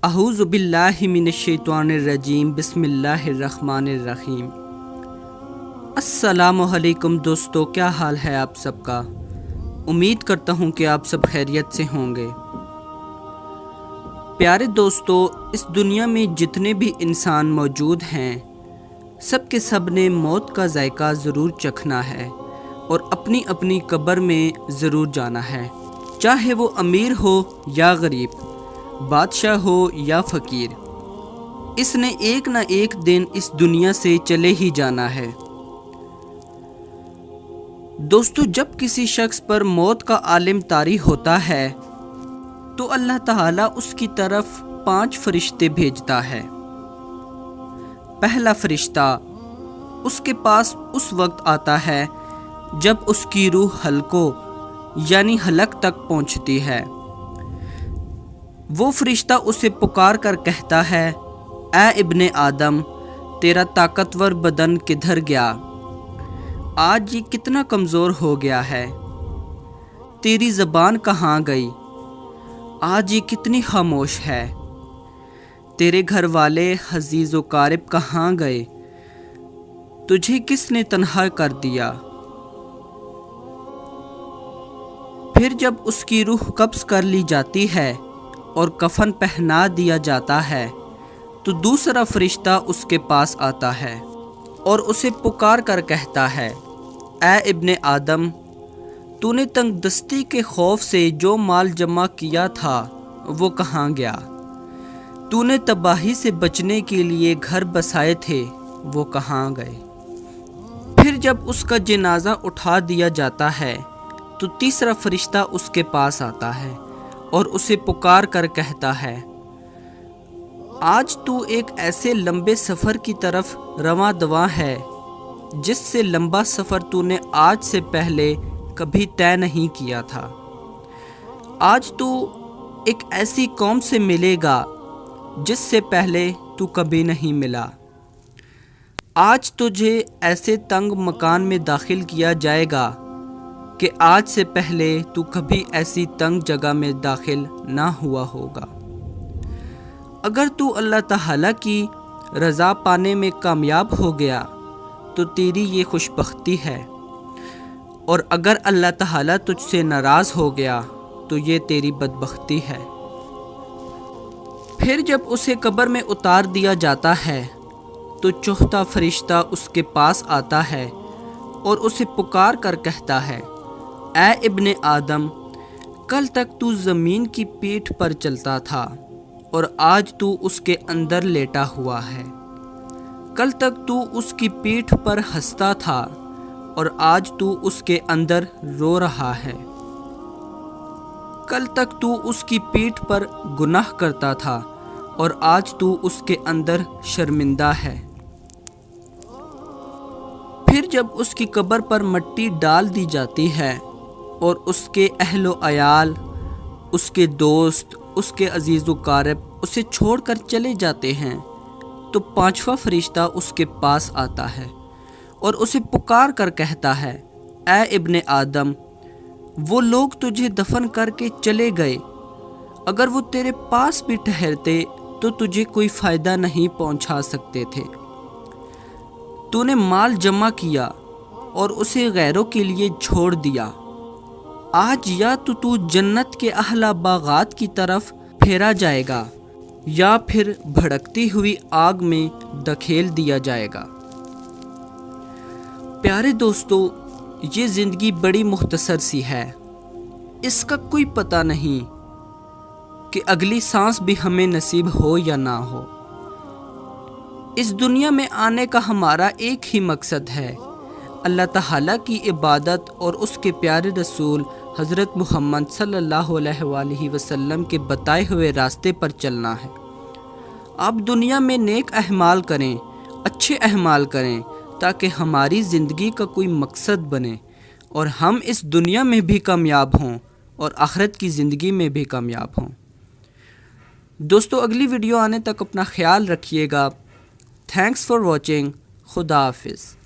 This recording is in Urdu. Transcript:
اعوذ باللہ من الشیطان الرجیم، بسم اللہ الرحمن الرحیم۔ السلام علیکم دوستو، کیا حال ہے آپ سب کا؟ امید کرتا ہوں کہ آپ سب خیریت سے ہوں گے۔ پیارے دوستو، اس دنیا میں جتنے بھی انسان موجود ہیں، سب کے سب نے موت کا ذائقہ ضرور چکھنا ہے اور اپنی اپنی قبر میں ضرور جانا ہے، چاہے وہ امیر ہو یا غریب، بادشاہ ہو یا فقیر۔ اس نے ایک نہ ایک دن اس دنیا سے چلے ہی جانا ہے۔ دوستو، جب کسی شخص پر موت کا عالم طاری ہوتا ہے تو اللہ تعالیٰ اس کی طرف 5 فرشتے بھیجتا ہے۔ پہلا فرشتہ اس کے پاس اس وقت آتا ہے جب اس کی روح حلقوں یعنی حلق تک پہنچتی ہے۔ وہ فرشتہ اسے پکار کر کہتا ہے، اے ابن آدم، تیرا طاقتور بدن کدھر گیا؟ آج یہ کتنا کمزور ہو گیا ہے؟ تیری زبان کہاں گئی؟ آج یہ کتنی خاموش ہے؟ تیرے گھر والے عزیز و قارب کہاں گئے؟ تجھے کس نے تنہا کر دیا؟ پھر جب اس کی روح قبض کر لی جاتی ہے اور کفن پہنا دیا جاتا ہے تو دوسرا فرشتہ اس کے پاس آتا ہے اور اسے پکار کر کہتا ہے، اے ابن آدم، تو نے تنگ دستی کے خوف سے جو مال جمع کیا تھا وہ کہاں گیا؟ تو نے تباہی سے بچنے کے لیے گھر بسائے تھے، وہ کہاں گئے؟ پھر جب اس کا جنازہ اٹھا دیا جاتا ہے تو تیسرا فرشتہ اس کے پاس آتا ہے اور اسے پکار کر کہتا ہے، آج تو ایک ایسے لمبے سفر کی طرف رواں دواں ہے جس سے لمبا سفر تو نے آج سے پہلے کبھی طے نہیں کیا تھا۔ آج تو ایک ایسی قوم سے ملے گا جس سے پہلے تو کبھی نہیں ملا۔ آج تجھے ایسے تنگ مکان میں داخل کیا جائے گا کہ آج سے پہلے تو کبھی ایسی تنگ جگہ میں داخل نہ ہوا ہوگا۔ اگر تو اللہ تعالیٰ کی رضا پانے میں کامیاب ہو گیا تو تیری یہ خوش بختی ہے، اور اگر اللہ تعالیٰ تجھ سے ناراض ہو گیا تو یہ تیری بدبختی ہے۔ پھر جب اسے قبر میں اتار دیا جاتا ہے تو چوتھا فرشتہ اس کے پاس آتا ہے اور اسے پکار کر کہتا ہے، اے ابن آدم، کل تک تو زمین کی پیٹھ پر چلتا تھا اور آج تو اس کے اندر لیٹا ہوا ہے۔ کل تک تو اس کی پیٹھ پر ہنستا تھا اور آج تو اس کے اندر رو رہا ہے۔ کل تک تو اس کی پیٹھ پر گناہ کرتا تھا اور آج تو اس کے اندر شرمندہ ہے۔ پھر جب اس کی قبر پر مٹی ڈال دی جاتی ہے اور اس کے اہل و عیال، اس کے دوست، اس کے عزیز و قارب اسے چھوڑ کر چلے جاتے ہیں تو 5واں فرشتہ اس کے پاس آتا ہے اور اسے پکار کر کہتا ہے، اے ابن آدم، وہ لوگ تجھے دفن کر کے چلے گئے، اگر وہ تیرے پاس بھی ٹھہرتے تو تجھے کوئی فائدہ نہیں پہنچا سکتے تھے۔ تو نے مال جمع کیا اور اسے غیروں کے لیے چھوڑ دیا۔ آج یا تو جنت کے اعلیٰ باغات کی طرف پھیرا جائے گا یا پھر بھڑکتی ہوئی آگ میں دھکیل دیا جائے گا۔ پیارے دوستو، یہ زندگی بڑی مختصر سی ہے، اس کا کوئی پتہ نہیں کہ اگلی سانس بھی ہمیں نصیب ہو یا نہ ہو۔ اس دنیا میں آنے کا ہمارا ایک ہی مقصد ہے، اللہ تعالیٰ کی عبادت اور اس کے پیارے رسول حضرت محمد صلی اللہ علیہ وآلہ وسلم کے بتائے ہوئے راستے پر چلنا ہے۔ آپ دنیا میں نیک اعمال کریں، اچھے اعمال کریں تاکہ ہماری زندگی کا کوئی مقصد بنے اور ہم اس دنیا میں بھی کامیاب ہوں اور آخرت کی زندگی میں بھی کامیاب ہوں۔ دوستو، اگلی ویڈیو آنے تک اپنا خیال رکھیے گا۔ Thanks for watching. خدا حافظ۔